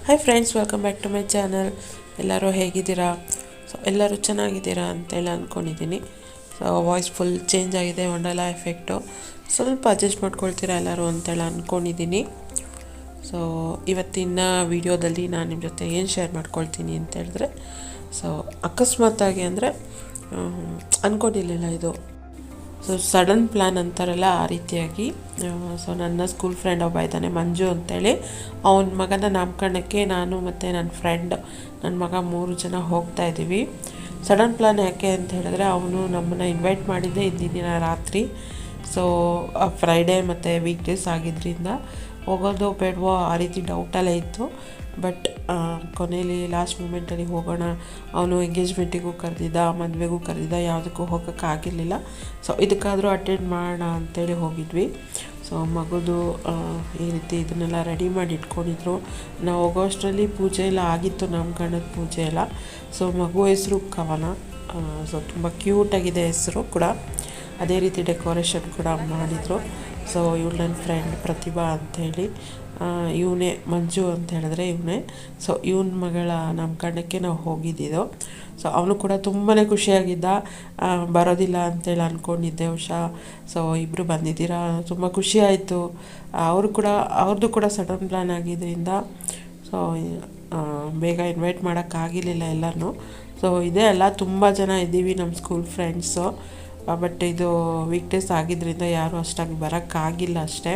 Hi friends, welcome back to my channel. ಎಲ್ಲರೂ ಹೇಗಿದ್ದೀರಾ? So ಎಲ್ಲರೂ ಚೆನ್ನಾಗಿದ್ದೀರಾ ಅಂತೇಳಿ ಅಂದ್ಕೊಂಡಿದ್ದೀನಿ. ಸೊ ವಾಯ್ಸ್ ಫುಲ್ ಚೇಂಜ್ ಆಗಿದೆ, ವಂಡರ್ಲಾ ಎಫೆಕ್ಟು. ಸ್ವಲ್ಪ ಅಡ್ಜಸ್ಟ್ ಮಾಡ್ಕೊಳ್ತೀರಾ ಎಲ್ಲರೂ ಅಂತೇಳಿ ಅಂದ್ಕೊಂಡಿದ್ದೀನಿ. ಸೊ ಇವತ್ತಿನ ವಿಡಿಯೋದಲ್ಲಿ ನಾನು ನಿಮ್ಮ ಜೊತೆ ಏನು ಶೇರ್ ಮಾಡ್ಕೊಳ್ತೀನಿ ಅಂತ ಹೇಳಿದ್ರೆ, ಸೊ ಅಕಸ್ಮಾತಾಗಿ ಅಂದರೆ ಅಂದ್ಕೊಂಡಿರಲಿಲ್ಲ ಇದು. ಸೊ ಸಡನ್ ಪ್ಲ್ಯಾನ್ ಅಂತಾರಲ್ಲ, ಆ ರೀತಿಯಾಗಿ ಸೊ ನನ್ನ ಸ್ಕೂಲ್ ಫ್ರೆಂಡ್ ಒಬ್ಬ ಇದ್ದಾನೆ ಮಂಜು ಅಂತೇಳಿ. ಅವನ ಮಗನ ನಾಮಕರಣಕ್ಕೆ ನಾನು ಮತ್ತು ನನ್ನ ಫ್ರೆಂಡ್, ನನ್ನ ಮಗ 3 ಜನ ಹೋಗ್ತಾ ಇದ್ದೀವಿ. ಸಡನ್ ಪ್ಲ್ಯಾನ್ ಯಾಕೆ ಅಂತ ಹೇಳಿದ್ರೆ, ಅವನು ನಮ್ಮನ್ನು ಇನ್ವೈಟ್ ಮಾಡಿದ್ದೆ ಹಿಂದಿನ ದಿನ ರಾತ್ರಿ. ಸೊ ಫ್ರೈಡೇ ಮತ್ತು ವೀಕ್ ಡೇಸ್ ಆಗಿದ್ದರಿಂದ ಹೋಗೋದು ಬೇಡವೋ ಆ ರೀತಿ ಡೌಟಲ್ಲೇ ಇತ್ತು. ಬಟ್ ಕೊನೆಯಲ್ಲಿ ಲಾಸ್ಟ್ ಮೂಮೆಂಟಲ್ಲಿ ಹೋಗೋಣ, ಅವನು ಎಂಗೇಜ್ಮೆಂಟಿಗೂ ಕರೆದಿದ್ದ, ಮದುವೆಗೂ ಕರೆದಿದ್ದ, ಯಾವುದಕ್ಕೂ ಹೋಗೋಕ್ಕಾಗಿರಲಿಲ್ಲ. ಸೊ ಇದಕ್ಕಾದರೂ ಅಟೆಂಡ್ ಮಾಡೋಣ ಅಂತೇಳಿ ಹೋಗಿದ್ವಿ. ಸೊ ಮಗುದು ಈ ರೀತಿ ಇದನ್ನೆಲ್ಲ ರೆಡಿ ಮಾಡಿ ಇಟ್ಕೊಂಡಿದ್ರು. ನಾವು ಹೋಗೋಷ್ಟರಲ್ಲಿ ಪೂಜೆ ಎಲ್ಲ ಆಗಿತ್ತು, ನಾಮಕರಣದ ಪೂಜೆ ಎಲ್ಲ. ಸೊ ಮಗು ಹೆಸರು ಕವನ. ಸೊ ತುಂಬ ಕ್ಯೂಟಾಗಿದೆ ಹೆಸರು ಕೂಡ. ಅದೇ ರೀತಿ ಡೆಕೋರೇಷನ್ ಕೂಡ ಮಾಡಿದರು. ಸೊ ಇವಳು ನನ್ನ ಫ್ರೆಂಡ್ ಪ್ರತಿಭಾ ಅಂಥೇಳಿ, ಇವನೇ ಮಂಜು ಅಂತ ಹೇಳಿದ್ರೆ ಇವನೇ. ಸೊ ಇವನ ಮಗಳ ನಾಮಕರಣಕ್ಕೆ ನಾವು ಹೋಗಿದ್ದಿದ್ದು. ಸೊ ಅವನು ಕೂಡ ತುಂಬಾ ಖುಷಿಯಾಗಿದ್ದ. ಬರೋದಿಲ್ಲ ಅಂತೇಳಿ ಅಂದ್ಕೊಂಡಿದ್ದೆ ಸೊ ಇಬ್ಬರು ಬಂದಿದ್ದೀರಾ, ತುಂಬ ಖುಷಿ ಆಯಿತು. ಅವ್ರದ್ದು ಕೂಡ ಸಡನ್ ಪ್ಲ್ಯಾನ್ ಆಗಿದ್ದರಿಂದ ಸೊ ಬೇಗ ಇನ್ವೈಟ್ ಮಾಡೋಕ್ಕಾಗಿರಲಿಲ್ಲ ಎಲ್ಲರನ್ನೂ. ಸೊ ಇದೇ ಅಲ್ಲ, ತುಂಬ ಜನ ಇದ್ದೀವಿ ನಮ್ಮ ಸ್ಕೂಲ್ ಫ್ರೆಂಡ್ಸು. ಬಟ್ ಇದು ವೀಕ್ ಡೇಸ್ ಆಗಿದ್ದರಿಂದ ಯಾರೂ ಅಷ್ಟಾಗಿ ಬರೋಕ್ಕಾಗಿಲ್ಲ ಅಷ್ಟೇ.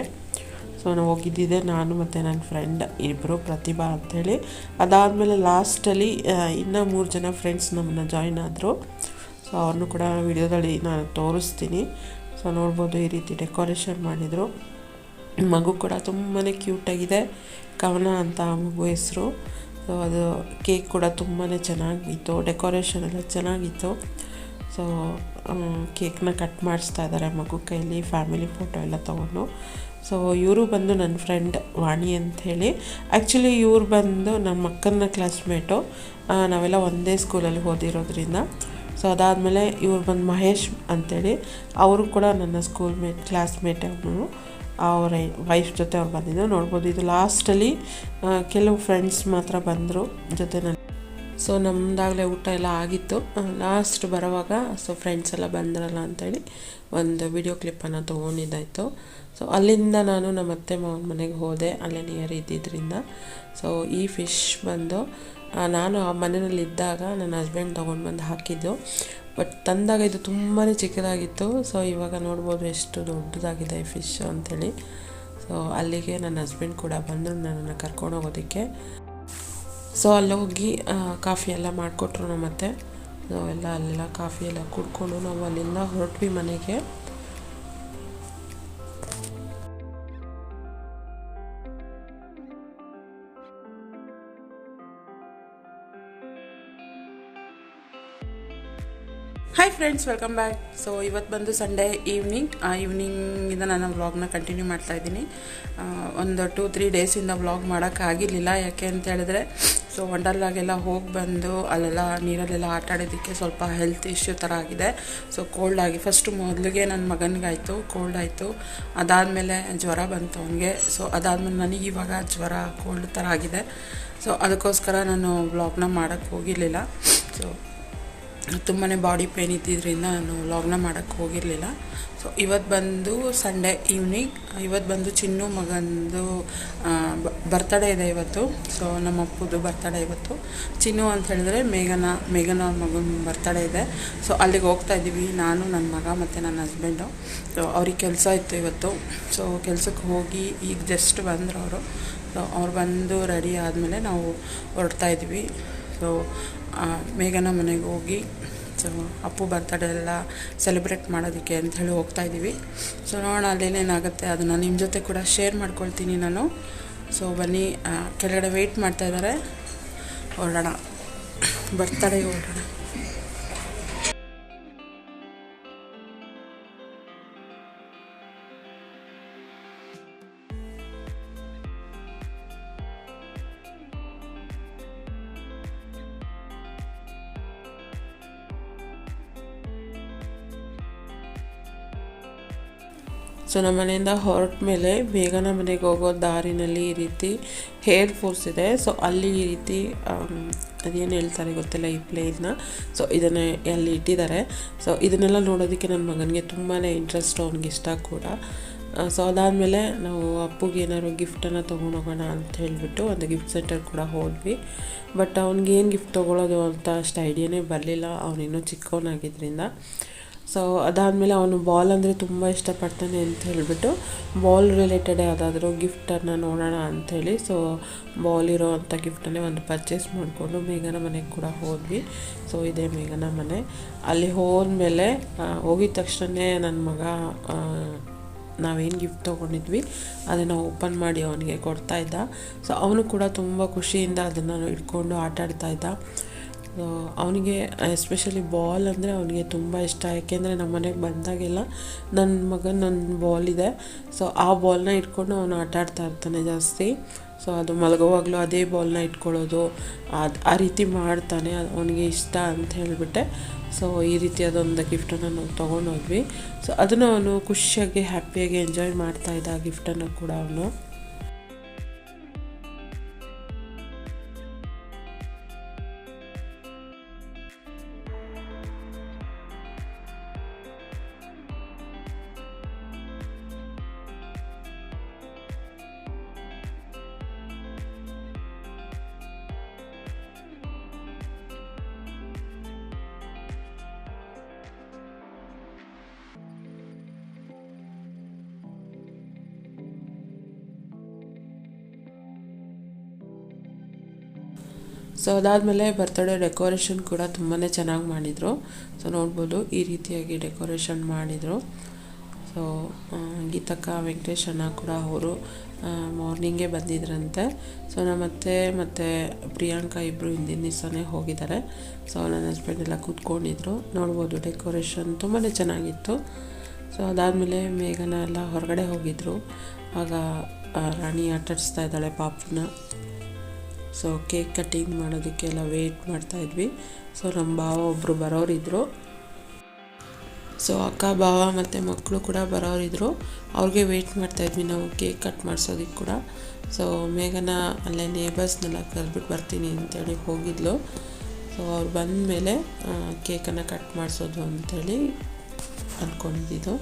ಸೊ ನಾವು ಹೋಗಿದ್ದಿದ್ದೆ ನಾನು ಮತ್ತು ನನ್ನ ಫ್ರೆಂಡ್ ಇಬ್ಬರು, ಪ್ರತಿಭಾ ಅಂಥೇಳಿ. ಅದಾದಮೇಲೆ ಲಾಸ್ಟಲ್ಲಿ ಇನ್ನೂ 3 ಜನ ಫ್ರೆಂಡ್ಸ್ ನಮ್ಮನ್ನು ಜಾಯಿನ್ ಆದರು. ಸೊ ಅವ್ರನ್ನೂ ಕೂಡ ವಿಡಿಯೋದಲ್ಲಿ ನಾನು ತೋರಿಸ್ತೀನಿ. ಸೊ ನೋಡ್ಬೋದು, ಈ ರೀತಿ ಡೆಕೋರೇಷನ್ ಮಾಡಿದರು. ಮಗು ಕೂಡ ತುಂಬಾ ಕ್ಯೂಟಾಗಿದೆ, ಕವನ ಅಂತ ಮಗು ಹೆಸರು. ಸೊ ಅದು ಕೇಕ್ ಕೂಡ ತುಂಬಾ ಚೆನ್ನಾಗಿತ್ತು, ಡೆಕೋರೇಷನ್ ಎಲ್ಲ ಚೆನ್ನಾಗಿತ್ತು. ಸೊ ಕೇಕ್ನ ಕಟ್ ಮಾಡಿಸ್ತಾ ಇದ್ದಾರೆ ಮಗು ಕೈಯಲ್ಲಿ, ಫ್ಯಾಮಿಲಿ ಫೋಟೋ ಎಲ್ಲ ತೊಗೊಂಡು. ಸೊ ಇವರು ಬಂದು ನನ್ನ ಫ್ರೆಂಡ್ ವಾಣಿ ಅಂಥೇಳಿ. ಆ್ಯಕ್ಚುಲಿ ಇವ್ರು ಬಂದು ನಮ್ಮ ಅಕ್ಕನ ಕ್ಲಾಸ್ಮೇಟು, ನಾವೆಲ್ಲ ಒಂದೇ ಸ್ಕೂಲಲ್ಲಿ ಓದಿರೋದ್ರಿಂದ. ಸೊ ಅದಾದಮೇಲೆ ಇವ್ರು ಬಂದು ಮಹೇಶ್ ಅಂಥೇಳಿ, ಅವರು ಕೂಡ ನನ್ನ ಕ್ಲಾಸ್ಮೇಟ್. ಅವನು ಅವರ ವೈಫ್ ಜೊತೆ ಅವ್ರು ಬಂದಿದ್ದು ನೋಡ್ಬೋದು. ಇದು ಲಾಸ್ಟಲ್ಲಿ ಕೆಲವು ಫ್ರೆಂಡ್ಸ್ ಮಾತ್ರ ಬಂದರು ಜೊತೆ. ಸೊ ನಮ್ಮದಾಗಲೇ ಊಟ ಎಲ್ಲ ಆಗಿತ್ತು. ಲಾಸ್ಟ್ ಬರೋವಾಗ ಸೊ ಫ್ರೆಂಡ್ಸ್ ಎಲ್ಲ ಬಂದ್ರಲ್ಲ ಅಂಥೇಳಿ ಒಂದು ವಿಡಿಯೋ ಕ್ಲಿಪ್ಪನ್ನು ತೊಗೊಂಡಿದ್ದಾಯಿತು. ಸೊ ಅಲ್ಲಿಂದ ನಾನು ನಮ್ಮ ಅತ್ತೆ ಮಾವನ ಮನೆಗೆ ಹೋದೆ, ಅಲ್ಲೇ ನಿಯರ್ ಇದ್ದಿದ್ದರಿಂದ. ಸೊ ಈ ಫಿಶ್ ಬಂದು ನಾನು ಆ ಮನೆಯಲ್ಲಿದ್ದಾಗ ನನ್ನ ಹಸ್ಬೆಂಡ್ ತೊಗೊಂಡು ಬಂದು ಹಾಕಿದ್ದು. ಬಟ್ ತಂದಾಗ ಇದು ತುಂಬಾ ಚಿಕ್ಕದಾಗಿತ್ತು. ಸೊ ಇವಾಗ ನೋಡ್ಬೋದು ಎಷ್ಟು ದೊಡ್ಡದಾಗಿದೆ ಈ ಫಿಶ್ ಅಂಥೇಳಿ. ಸೊ ಅಲ್ಲಿಗೆ ನನ್ನ ಹಸ್ಬೆಂಡ್ ಕೂಡ ಬಂದರು ನನ್ನನ್ನು ಕರ್ಕೊಂಡು ಹೋಗೋದಕ್ಕೆ. ಸೊ ಅಲ್ಲೋಗಿ ಕಾಫಿ ಎಲ್ಲ ಮಾಡಿಕೊಟ್ರು ನಮ್ಮತ್ತೆ. ಸೊ ಅಲ್ಲೆಲ್ಲ ಕಾಫಿ ಎಲ್ಲ ಕುಡ್ಕೊಂಡು ನಾವು ಅಲ್ಲಿಂದ ಹೊರಟ್ವಿ ಮನೆಗೆ. Hi friends, welcome back. So ಇವತ್ತು ಬಂದು ಸಂಡೇ ಈವ್ನಿಂಗಿಂದ ನಾನು ವ್ಲಾಗ್ನ ಕಂಟಿನ್ಯೂ ಮಾಡ್ತಾಯಿದ್ದೀನಿ. ಒಂದು 2-3 ಡೇಸಿಂದ ವ್ಲಾಗ್ ಮಾಡೋಕ್ಕಾಗಿರಲಿಲ್ಲ. ಯಾಕೆ ಅಂತ ಹೇಳಿದ್ರೆ, ಸೊ ವಂಡರ್ಲಾಗೆಲ್ಲ ಹೋಗಿ ಬಂದು ಅಲ್ಲೆಲ್ಲ ನೀರಲ್ಲೆಲ್ಲ ಆಟ ಆಡೋದಕ್ಕೆ ಸ್ವಲ್ಪ ಹೆಲ್ತ್ ಇಶ್ಯೂ ಥರ ಆಗಿದೆ. ಸೊ ಕೋಲ್ಡ್ ಆಗಿ ಮೊದಲಿಗೆ ನನ್ನ ಮಗನಿಗಾಯಿತು, ಕೋಲ್ಡ್ ಆಯಿತು. ಅದಾದಮೇಲೆ ಜ್ವರ ಬಂತು ಅವನಿಗೆ. ಸೊ ಅದಾದಮೇಲೆ ನನಗೆ ಇವಾಗ ಜ್ವರ ಕೋಲ್ಡ್ ಥರ ಆಗಿದೆ. ಸೊ ಅದಕ್ಕೋಸ್ಕರ ನಾನು ವ್ಲಾಗ್ನ ಮಾಡೋಕ್ಕೆ ಹೋಗಿರಲಿಲ್ಲ. ಸೊ ತುಂಬಾ ಬಾಡಿ ಪೇನ್ ಇದ್ದಿದ್ದರಿಂದ ನಾನು ವ್ಲಾಗ್ನ ಮಾಡೋಕ್ಕೆ ಹೋಗಿರಲಿಲ್ಲ. ಸೊ ಇವತ್ತು ಬಂದು ಸಂಡೇ ಈವ್ನಿಂಗ್. ಇವತ್ತು ಬಂದು ಚಿನ್ನು ಮಗಂದು ಬರ್ತಡೇ ಇದೆ ಇವತ್ತು. ಸೊ ನಮ್ಮ ಅಪ್ಪದು ಬರ್ತಡೇ ಇವತ್ತು. ಚಿನ್ನು ಅಂತ ಹೇಳಿದ್ರೆ ಮೇಘನ ಅವ್ರ ಮಗನ ಬರ್ತಡೇ ಇದೆ. ಸೊ ಅಲ್ಲಿಗೆ ಹೋಗ್ತಾ ಇದ್ದೀವಿ, ನಾನು, ನನ್ನ ಮಗ ಮತ್ತು ನನ್ನ ಹಸ್ಬೆಂಡು. ಸೊ ಅವ್ರಿಗೆ ಕೆಲಸ ಇತ್ತು ಇವತ್ತು. ಸೊ ಕೆಲಸಕ್ಕೆ ಹೋಗಿ ಈಗ ಜಸ್ಟ್ ಬಂದರು ಅವರು. ಸೊ ಅವ್ರು ಬಂದು ರೆಡಿ ಆದಮೇಲೆ ನಾವು ಹೊರಡ್ತಾ ಇದ್ದೀವಿ. ಸೊ ಮೇಘನ ಮನೆಗೆ ಹೋಗಿ ಸೊ ಅಪ್ಪು ಬರ್ತಡೇ ಎಲ್ಲ ಸೆಲೆಬ್ರೇಟ್ ಮಾಡೋದಕ್ಕೆ ಅಂಥೇಳಿ ಹೋಗ್ತಾಯಿದ್ದೀವಿ. ಸೊ ನೋಡೋಣ ಅಲ್ಲೇನೇನಾಗುತ್ತೆ, ಅದನ್ನು ನಿಮ್ಮ ಜೊತೆ ಕೂಡ ಶೇರ್ ಮಾಡ್ಕೊಳ್ತೀನಿ ನಾನು. ಸೊ ಬನ್ನಿ, ಕೆಳಗಡೆ ವೆಯ್ಟ್ ಮಾಡ್ತಾಯಿದ್ದಾರೆ, ಹೊರಡೋಣ, ಬರ್ತಡೇಗೆ ಹೊರಡೋಣ. ಸೊ ನಮ್ಮ ಮನೆಯಿಂದ ಹೊರಟ ಮೇಲೆ ಬೇಗನ ಮನೆಗೆ ಹೋಗೋ ದಾರಿನಲ್ಲಿ ಈ ರೀತಿ ಹೇರ್ ಫೋರ್ಸ್ ಇದೆ. ಸೊ ಅಲ್ಲಿ ಈ ರೀತಿ ಅದೇನು ಹೇಳ್ತಾರೆ ಗೊತ್ತಿಲ್ಲ ಈ ಪ್ಲೇಸ್ನ. ಸೊ ಇದನ್ನು ಅಲ್ಲಿ ಇಟ್ಟಿದ್ದಾರೆ. ಸೊ ಇದನ್ನೆಲ್ಲ ನೋಡೋದಕ್ಕೆ ನನ್ನ ಮಗನಿಗೆ ತುಂಬಾ ಇಂಟ್ರೆಸ್ಟ್, ಅವ್ನಿಗೆ ಇಷ್ಟ ಕೂಡ. ಸೊ ಅದಾದಮೇಲೆ ನಾವು ಅಪ್ಪುಗೆ ಏನಾದ್ರು ಗಿಫ್ಟನ್ನು ತೊಗೊಂಡೋಗೋಣ ಅಂತ ಹೇಳಿಬಿಟ್ಟು ಒಂದು ಗಿಫ್ಟ್ ಸೆಂಟರ್ ಕೂಡ ಹೋದ್ವಿ. ಬಟ್ ಅವ್ನಿಗೆ ಏನು ಗಿಫ್ಟ್ ತೊಗೊಳೋದು ಅಂತ ಅಷ್ಟು ಐಡಿಯಾನೇ ಬರಲಿಲ್ಲ, ಅವನಿನ್ನೂ ಚಿಕ್ಕವನಾಗಿದ್ದರಿಂದ. ಸೊ ಅದಾದಮೇಲೆ ಅವನು ಬಾಲ್ ಅಂದರೆ ತುಂಬ ಇಷ್ಟಪಡ್ತಾನೆ ಅಂತ ಹೇಳಿಬಿಟ್ಟು ಬಾಲ್ ರಿಲೇಟೆಡ್ ಯಾವುದಾದ್ರೂ ಗಿಫ್ಟನ್ನು ನೋಡೋಣ ಅಂಥೇಳಿ ಸೊ ಬಾಲ್ ಇರೋ ಅಂಥ ಗಿಫ್ಟನ್ನೇ ಒಂದು ಪರ್ಚೇಸ್ ಮಾಡಿಕೊಂಡು ಮೇಘನ ಮನೆಗೆ ಕೂಡ ಹೋದ್ವಿ. ಸೊ ಇದೇ ಮೇಘನ ಮನೆ. ಅಲ್ಲಿ ಹೋದ್ಮೇಲೆ ಹೋಗಿದ ತಕ್ಷಣ ನನ್ನ ಮಗ ನಾವೇನು ಗಿಫ್ಟ್ ತೊಗೊಂಡಿದ್ವಿ ಅದನ್ನು ಓಪನ್ ಮಾಡಿ ಅವನಿಗೆ ಕೊಡ್ತಾಯಿದ್ದ. ಸೊ ಅವನು ಕೂಡ ತುಂಬ ಖುಷಿಯಿಂದ ಅದನ್ನು ಇಟ್ಕೊಂಡು ಆಟಾಡ್ತಾಯಿದ್ದ. ಅವನಿಗೆ ಎಸ್ಪೆಷಲಿ ಬಾಲ್ ಅಂದರೆ ಅವನಿಗೆ ತುಂಬ ಇಷ್ಟ. ಯಾಕೆಂದರೆ ನಮ್ಮ ಮನೆಗೆ ಬಂದಾಗೆಲ್ಲ ನನ್ನ ಮಗನೊಂದು ಬಾಲ್ ಇದೆ. ಸೊ ಆ ಬಾಲ್ನ ಇಟ್ಕೊಂಡು ಅವನು ಆಟಾಡ್ತಾ ಇರ್ತಾನೆ ಜಾಸ್ತಿ. ಸೊ ಅದು ಮಲಗೋವಾಗಲೂ ಅದೇ ಬಾಲ್ನ ಇಟ್ಕೊಳ್ಳೋದು, ಆ ರೀತಿ ಮಾಡ್ತಾನೆ. ಅವನಿಗೆ ಇಷ್ಟ ಅಂತ ಹೇಳಿಬಿಟ್ಟೆ ಸೊ ಈ ರೀತಿ ಅದೊಂದು ಗಿಫ್ಟನ್ನು ನಾವು ತೊಗೊಂಡೋದ್ವಿ. ಸೊ ಅದನ್ನು ಅವನು ಖುಷಿಯಾಗಿ ಹ್ಯಾಪಿಯಾಗಿ ಎಂಜಾಯ್ ಮಾಡ್ತಾಯಿದ್ದ ಆ ಗಿಫ್ಟನ್ನು ಕೂಡ ಅವನು. ಸೊ ಅದಾದಮೇಲೆ ಬರ್ತ್ಡೇ ಡೆಕೋರೇಷನ್ ಕೂಡ ತುಂಬಾ ಚೆನ್ನಾಗಿ ಮಾಡಿದರು. ಸೊ ನೋಡ್ಬೋದು ಈ ರೀತಿಯಾಗಿ ಡೆಕೋರೇಷನ್ ಮಾಡಿದರು. ಸೊ ಗೀತಕ್ಕ ವೆಂಕಟೇಶ್ ಅಣ್ಣ ಕೂಡ ಅವರು ಮಾರ್ನಿಂಗೇ ಬಂದಿದ್ರಂತೆ. ಸೊ ನಮ್ಮತ್ತೆ ಮತ್ತು ಪ್ರಿಯಾಂಕಾ ಇಬ್ಬರು ಹಿಂದಿನ ದಿವಸನೇ ಹೋಗಿದ್ದಾರೆ. ಸೊ ನನ್ನ ಹಸ್ಬೆಂಡ್ ಎಲ್ಲ ಕೂತ್ಕೊಂಡಿದ್ರು. ನೋಡ್ಬೋದು ಡೆಕೋರೇಷನ್ ತುಂಬಾ ಚೆನ್ನಾಗಿತ್ತು. ಸೊ ಅದಾದಮೇಲೆ ಮೇಘನ ಎಲ್ಲ ಹೊರಗಡೆ ಹೋಗಿದ್ರು. ಆಗ ರಾಣಿ ಆಟಾಡಿಸ್ತಾ ಇದ್ದಾಳೆ ಪಾಪನ. ಸೊ ಕೇಕ್ ಕಟ್ಟಿಂಗ್ ಮಾಡೋದಕ್ಕೆಲ್ಲ ವೆಯ್ಟ್ ಮಾಡ್ತಾಯಿದ್ವಿ. ಸೊ ನಮ್ಮ ಭಾವ ಒಬ್ಬರು ಬರೋರಿದ್ದರು. ಸೊ ಅಕ್ಕ ಭಾವ ಮತ್ತು ಮಕ್ಕಳು ಕೂಡ ಬರೋರಿದ್ದರು. ಅವ್ರಿಗೆ ವೆಯ್ಟ್ ಮಾಡ್ತಾಯಿದ್ವಿ ನಾವು ಕೇಕ್ ಕಟ್ ಮಾಡಿಸೋದಕ್ಕೆ ಕೂಡ. ಸೊ ಮೇಘನ ಅಲ್ಲೇ ನೇಬರ್ಸ್ನೆಲ್ಲ ಕರೆದ್ಬಿಟ್ಟು ಬರ್ತೀನಿ ಅಂತೇಳಿ ಹೋಗಿದ್ಲು. ಸೊ ಅವ್ರು ಬಂದ ಮೇಲೆ ಕೇಕನ್ನು ಕಟ್ ಮಾಡಿಸೋದು ಅಂಥೇಳಿ ಅಂದ್ಕೊಂಡಿದ್ದು.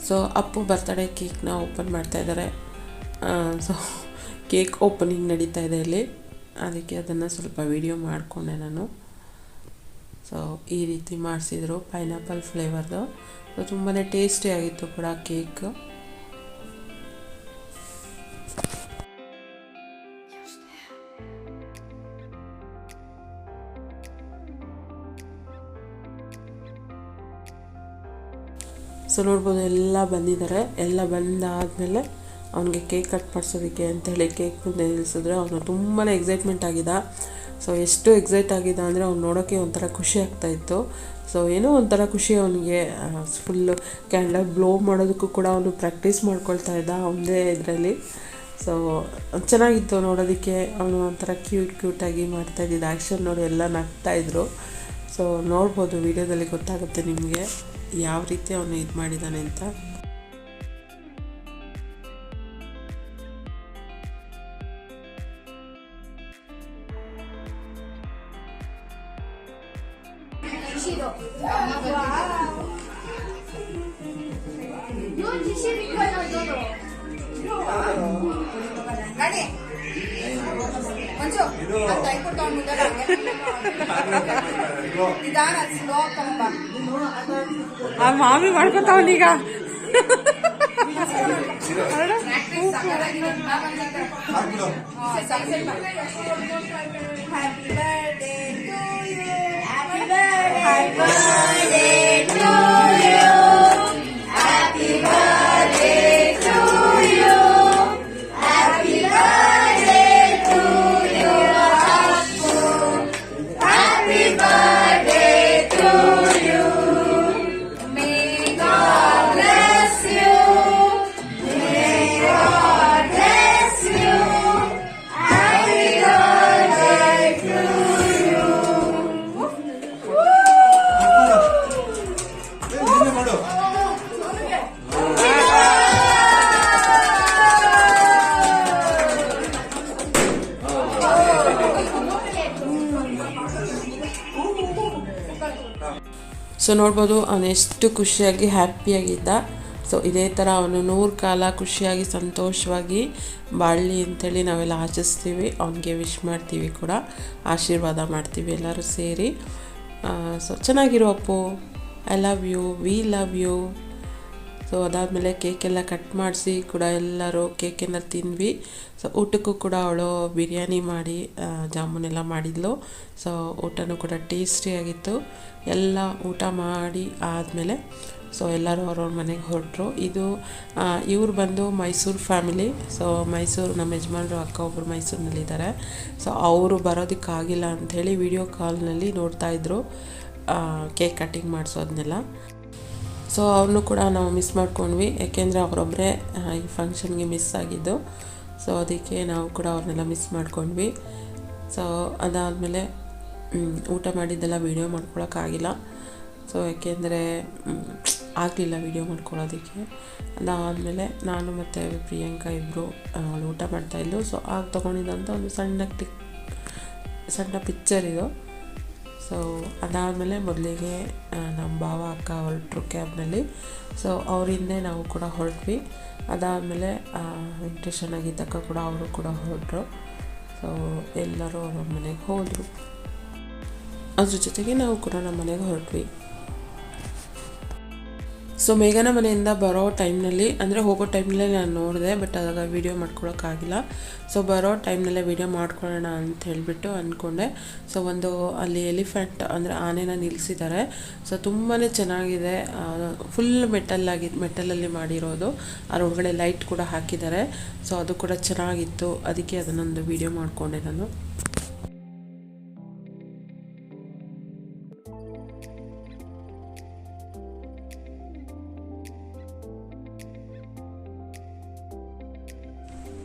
ಸೊ ಅಪ್ಪು ಬರ್ತಡೇ ಕೇಕ್ನ ಓಪನ್ ಮಾಡ್ತಾಯಿದ್ದಾರೆ. ಸೊ ಕೇಕ್ ಓಪನಿಂಗ್ ನಡೀತಾ ಇದೆ ಇಲ್ಲಿ, ಅದಕ್ಕೆ ಅದನ್ನು ಸ್ವಲ್ಪ ವಿಡಿಯೋ ಮಾಡಿಕೊಂಡೆ ನಾನು. ಸೊ ಈ ರೀತಿ ಮಾಡಿಸಿದ್ರು ಪೈನಾಪಲ್ ಫ್ಲೇವರ್ದು. ಸೊ ತುಂಬಾ ಟೇಸ್ಟಿಯಾಗಿತ್ತು ಕೂಡ ಕೇಕ್. ಸೊ ನೋಡ್ಬೋದು ಎಲ್ಲ ಬಂದಿದ್ದಾರೆ. ಎಲ್ಲ ಬಂದಾದಮೇಲೆ ಅವನಿಗೆ ಕೇಕ್ ಕಟ್ ಮಾಡಿಸೋದಕ್ಕೆ ಅಂಥೇಳಿ ಕೇಕ್ ಮುಂದೆ ನಿಲ್ಲಿಸಿದ್ರೆ ಅವನು ತುಂಬಾ ಎಕ್ಸೈಟ್ಮೆಂಟ್ ಆಗಿದ್ದ. ಸೊ ಎಷ್ಟು ಎಕ್ಸೈಟ್ ಆಗಿದ್ದ ಅಂದರೆ ಅವ್ನು ನೋಡೋಕ್ಕೆ ಒಂಥರ ಖುಷಿ ಆಗ್ತಾಯಿತ್ತು. ಸೊ ಏನೋ ಒಂಥರ ಖುಷಿ ಅವನಿಗೆ. ಫುಲ್ಲು ಕ್ಯಾಂಡಲ್ ಬ್ಲೋ ಮಾಡೋದಕ್ಕೂ ಕೂಡ ಅವನು ಪ್ರಾಕ್ಟೀಸ್ ಮಾಡ್ಕೊಳ್ತಾ ಇದ್ದ ಒಂದೇ ಇದರಲ್ಲಿ. ಸೊ ಚೆನ್ನಾಗಿತ್ತು ನೋಡೋದಕ್ಕೆ. ಅವನು ಒಂಥರ ಕ್ಯೂಟಾಗಿ ಮಾಡ್ತಾಯಿದ್ದ ಆ್ಯಕ್ಷನ್ ನೋಡಿ ಎಲ್ಲ ನಗ್ತಾಯಿದ್ರು. ಸೊ ನೋಡ್ಬೋದು ವಿಡಿಯೋದಲ್ಲಿ ಗೊತ್ತಾಗುತ್ತೆ ನಿಮಗೆ ಯಾವ ರೀತಿ ಅವನು ಇದು ಮಾಡಿದ್ದಾನೆ ಅಂತ. ಆ ಮಾಮಿ ಮಾಡ್ಕೊತಾವನೀಗ. May God bless you. So ನೋಡ್ಬೋದು ಅವನು ಎಷ್ಟು ಖುಷಿಯಾಗಿ ಹ್ಯಾಪಿಯಾಗಿದ್ದ. ಸೊ ಇದೇ ಥರ ಅವನು 100 ಕಾಲ ಖುಷಿಯಾಗಿ ಸಂತೋಷವಾಗಿ ಬಾಳಲಿ ಅಂಥೇಳಿ ನಾವೆಲ್ಲ ಆಚರಿಸ್ತೀವಿ. ಅವನಿಗೆ ವಿಶ್ ಮಾಡ್ತೀವಿ ಕೂಡ, ಆಶೀರ್ವಾದ ಮಾಡ್ತೀವಿ ಎಲ್ಲರೂ ಸೇರಿ. ಸೊ ಚೆನ್ನಾಗಿರೋ Appu, I love you, we love you. So ಅದಾದಮೇಲೆ ಕೇಕೆಲ್ಲ ಕಟ್ ಮಾಡಿಸಿ ಕೂಡ ಎಲ್ಲರೂ ಕೇಕೆಲ್ಲ ತಿಂದ್ವಿ. ಸೊ ಊಟಕ್ಕೂ ಕೂಡ ಅವಳು ಬಿರಿಯಾನಿ ಮಾಡಿ ಜಾಮೂನೆಲ್ಲ ಮಾಡಿದ್ಲು. ಸೊ ಊಟನೂ ಕೂಡ ಟೇಸ್ಟಿಯಾಗಿತ್ತು. ಎಲ್ಲ ಊಟ ಮಾಡಿ ಆದಮೇಲೆ ಸೊ ಎಲ್ಲರೂ ಅವ್ರವ್ರ ಮನೆಗೆ ಹೊರಟರು. ಇದು ಇವ್ರು ಬಂದು ಮೈಸೂರು ಫ್ಯಾಮಿಲಿ. ಸೊ ಮೈಸೂರು ನಮ್ಮ ಯಜಮಾನ್ರು ಅಕ್ಕ ಒಬ್ಬರು ಮೈಸೂರಿನಲ್ಲಿದ್ದಾರೆ. ಸೊ ಅವರು ಬರೋದಕ್ಕಾಗಿಲ್ಲ ಅಂಥೇಳಿ ವಿಡಿಯೋ ಕಾಲ್ನಲ್ಲಿ ನೋಡ್ತಾಯಿದ್ರು ಕೇಕ್ ಕಟ್ಟಿಂಗ್ ಮಾಡಿಸೋದನ್ನೆಲ್ಲ. ಸೊ ಅವ್ರನ್ನೂ ಕೂಡ ನಾವು ಮಿಸ್ ಮಾಡ್ಕೊಂಡ್ವಿ, ಯಾಕೆಂದರೆ ಅವರೊಬ್ಬರೇ ಈ ಫಂಕ್ಷನ್ಗೆ ಮಿಸ್ ಆಗಿದ್ದು. ಸೊ ಅದಕ್ಕೆ ನಾವು ಕೂಡ ಅವ್ರನ್ನೆಲ್ಲ ಮಿಸ್ ಮಾಡ್ಕೊಂಡ್ವಿ. ಸೊ ಅದಾದಮೇಲೆ ಊಟ ಮಾಡಿದ್ದೆಲ್ಲ ವೀಡಿಯೋ ಮಾಡ್ಕೊಳಕ್ಕಾಗಿಲ್ಲ. ಸೊ ಯಾಕೆಂದರೆ ಆಗಲಿಲ್ಲ ವೀಡಿಯೋ ಮಾಡ್ಕೊಳ್ಳೋದಕ್ಕೆ. ಅದಾದಮೇಲೆ ನಾನು ಮತ್ತು ಪ್ರಿಯಾಂಕಾ ಇಬ್ಬರು ಅವಳು ಊಟ ಮಾಡ್ತಾಯಿದ್ಲು. ಸೊ ಆಗ ತೊಗೊಂಡಿದ್ದಂಥ ಒಂದು ಸಣ್ಣ ಪಿಕ್ಚರ್ ಇದು. ಸೊ ಅದಾದಮೇಲೆ ಮೊದಲಿಗೆ ನಮ್ಮ ಭಾವ ಅಕ್ಕ ಹೊರಟರು ಕ್ಯಾಬ್ನಲ್ಲಿ. ಸೊ ಅವರಿಂದೇ ನಾವು ಕೂಡ ಹೊರಟ್ವಿ. ಅದಾದಮೇಲೆ ವೆಂಕಟೇಶನ್ ಆಗಿದ್ದಕ್ಕ ಕೂಡ ಅವರು ಕೂಡ ಹೊರಟರು. ಸೊ ಎಲ್ಲರೂ ಅವ್ರ ಮನೆಗೆ ಹೋದರು. ಅದ್ರ ಜೊತೆಗೆ ನಾವು ಕೂಡ ನಮ್ಮ ಮನೆಗೆ ಹೊರಟ್ವಿ. ಸೊ ಮೇಘನ ಮನೆಯಿಂದ ಬರೋ ಟೈಮ್ನಲ್ಲಿ, ಅಂದರೆ ಹೋಗೋ ಟೈಮ್ನಲ್ಲೇ ನಾನು ನೋಡಿದೆ, ಬಟ್ ಅದಾಗ ವೀಡಿಯೋ ಮಾಡ್ಕೊಳಕ್ಕಾಗಿಲ್ಲ. ಸೊ ಬರೋ ಟೈಮ್ನಲ್ಲೇ ವೀಡಿಯೋ ಮಾಡ್ಕೊಳ್ಳೋಣ ಅಂತ ಹೇಳಿಬಿಟ್ಟು ಅಂದ್ಕೊಂಡೆ. ಸೊ ಒಂದು ಅಲ್ಲಿ ಎಲಿಫೆಂಟ್ ಅಂದರೆ ಆನೆನ ನಿಲ್ಲಿಸಿದ್ದಾರೆ. ಸೊ ತುಂಬಾ ಚೆನ್ನಾಗಿದೆ, ಫುಲ್ ಮೆಟಲಲ್ಲಿ ಮಾಡಿರೋದು. ಅದರೊಳಗಡೆ ಲೈಟ್ ಕೂಡ ಹಾಕಿದ್ದಾರೆ. ಸೊ ಅದು ಕೂಡ ಚೆನ್ನಾಗಿತ್ತು, ಅದಕ್ಕೆ ಅದನ್ನೊಂದು ವೀಡಿಯೋ ಮಾಡಿಕೊಂಡೆ ನಾನು.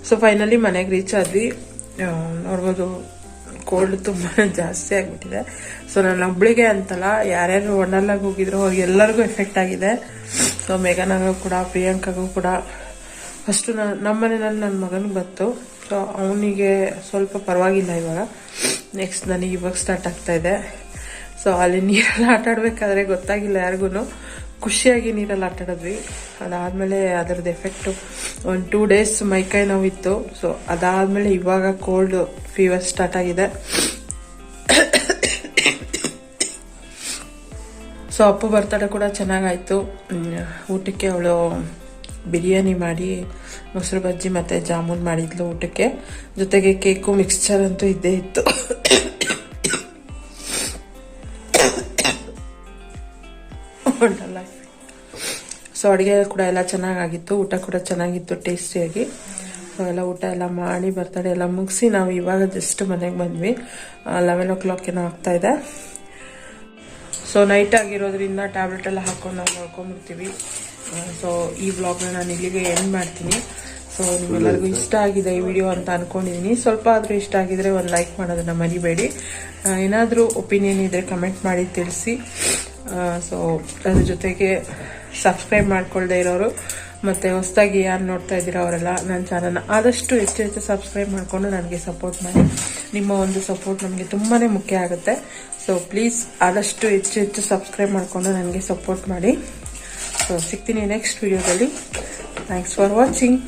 ಸೊ ಫೈನಲಿ ಮನೆಗೆ ರೀಚ್ ಆದ್ವಿ. ನೋಡ್ಬೋದು ಕೋಲ್ಡ್ ತುಂಬ ಜಾಸ್ತಿ ಆಗಿಬಿಟ್ಟಿದೆ. ಸೊ ನನ್ನ ಒಬ್ಳಿಗೆ ಅಂತಲ್ಲ, ಯಾರ್ಯಾರು ವಂಡರ್ಲಾಗೆ ಹೋಗಿದ್ರು ಅವ್ರಿಗೆಲ್ಲರಿಗೂ ಎಫೆಕ್ಟ್ ಆಗಿದೆ. ಸೊ ಮೇಘನಾಗೂ ಕೂಡ ಪ್ರಿಯಾಂಕಾಗೂ ಕೂಡ ಫಸ್ಟು ನಮ್ಮ ಮನೆಯಲ್ಲಿ ನನ್ನ ಮಗನಿಗೆ ಬಂತು. ಸೊ ಅವನಿಗೆ ಸ್ವಲ್ಪ ಪರವಾಗಿಲ್ಲ ಇವಾಗ. ನೆಕ್ಸ್ಟ್ ನನಗೆ ಇವಾಗ ಸ್ಟಾರ್ಟ್ ಆಗ್ತಾ ಇದೆ. ಸೊ ಅಲ್ಲಿ ನೀರಲ್ಲಿ ಆಟ ಆಡಬೇಕಾದ್ರೆ ಗೊತ್ತಾಗಿಲ್ಲ ಯಾರಿಗೂ, ಖುಷಿಯಾಗಿ ನೀರಲ್ಲಿ ಆಟ ಆಡಿದ್ವಿ. ಅದಾದಮೇಲೆ ಅದರದ್ದು ಎಫೆಕ್ಟು ಒಂದು 2 days ಮೈಕೈ ನೋವಿತ್ತು. ಸೊ ಅದಾದಮೇಲೆ ಇವಾಗ ಕೋಲ್ಡ್ ಫೀವರ್ ಸ್ಟಾರ್ಟ್ ಆಗಿದೆ. ಸೊ ಅಪ್ಪು ಬರ್ತಡೇ ಕೂಡ ಚೆನ್ನಾಗಾಯಿತು. ಊಟಕ್ಕೆ ಅವಳು ಬಿರಿಯಾನಿ ಮಾಡಿ ಮೊಸರು ಬಜ್ಜಿ ಮತ್ತು ಜಾಮೂನ್ ಮಾಡಿದ್ಲು ಊಟಕ್ಕೆ. ಜೊತೆಗೆ ಕೇಕು ಮಿಕ್ಸ್ಚರ್ ಅಂತೂ ಇದ್ದೇ ಇತ್ತು. ಸೊ ಅಡುಗೆ ಕೂಡ ಎಲ್ಲ ಚೆನ್ನಾಗಿತ್ತು, ಊಟ ಕೂಡ ಚೆನ್ನಾಗಿತ್ತು ಟೇಸ್ಟಿಯಾಗಿ. ಸೊ ಎಲ್ಲ ಊಟ ಎಲ್ಲ ಮಾಡಿ ಬರ್ತಡೇ ಎಲ್ಲ ಮುಗಿಸಿ ನಾವು ಇವಾಗ ಜಸ್ಟ್ ಮನೆಗೆ ಬಂದ್ವಿ. 11 o'clock ಏನೋ ಆಗ್ತಾ ಇದೆ. ಸೊ ನೈಟ್ ಆಗಿರೋದ್ರಿಂದ ಟ್ಯಾಬ್ಲೆಟ್ ಎಲ್ಲ ಹಾಕೊಂಡು ನಾವು ನೋಡ್ಕೊಂಡ್ಬಿಡ್ತೀವಿ. ಸೊ ಈ ವ್ಲಾಗ್ನ ನಾನು ಇಲ್ಲಿಗೆ ಎಂಡ್ ಮಾಡ್ತೀನಿ. ಸೊ ನಿಮ್ಮೆಲ್ಲರಿಗೂ ಇಷ್ಟ ಆಗಿದೆ ಈ ವಿಡಿಯೋ ಅಂತ ಅಂದ್ಕೊಂಡಿದ್ದೀನಿ. ಸ್ವಲ್ಪ ಆದರೂ ಇಷ್ಟ ಆಗಿದ್ರೆ ಒಂದು ಲೈಕ್ ಮಾಡೋದನ್ನು ಮರಿಬೇಡಿ. ಏನಾದರೂ ಒಪಿನಿಯನ್ ಇದ್ದರೆ ಕಮೆಂಟ್ ಮಾಡಿ ತಿಳಿಸಿ. ಸೊ ಅದ್ರ ಜೊತೆಗೆ ಸಬ್ಸ್ಕ್ರೈಬ್ ಮಾಡ್ಕೊಳ್ದೇ ಇರೋರು ಮತ್ತು ಹೊಸದಾಗಿ ಯಾರು ನೋಡ್ತಾ ಇದ್ದೀರೋ ಅವರೆಲ್ಲ ನನ್ನ ಚಾನಲ್ನ ಆದಷ್ಟು ಹೆಚ್ಚು ಸಬ್ಸ್ಕ್ರೈಬ್ ಮಾಡಿಕೊಂಡು ನನಗೆ ಸಪೋರ್ಟ್ ಮಾಡಿ. ನಿಮ್ಮ ಒಂದು ಸಪೋರ್ಟ್ ನಮಗೆ ತುಂಬಾ ಮುಖ್ಯ ಆಗುತ್ತೆ. ಸೊ ಪ್ಲೀಸ್ ಆದಷ್ಟು ಹೆಚ್ಚು ಸಬ್ಸ್ಕ್ರೈಬ್ ಮಾಡಿಕೊಂಡು ನನಗೆ ಸಪೋರ್ಟ್ ಮಾಡಿ. ಸೊ ಸಿಗ್ತೀನಿ ನೆಕ್ಸ್ಟ್ ವಿಡಿಯೋದಲ್ಲಿ. Thanks for watching.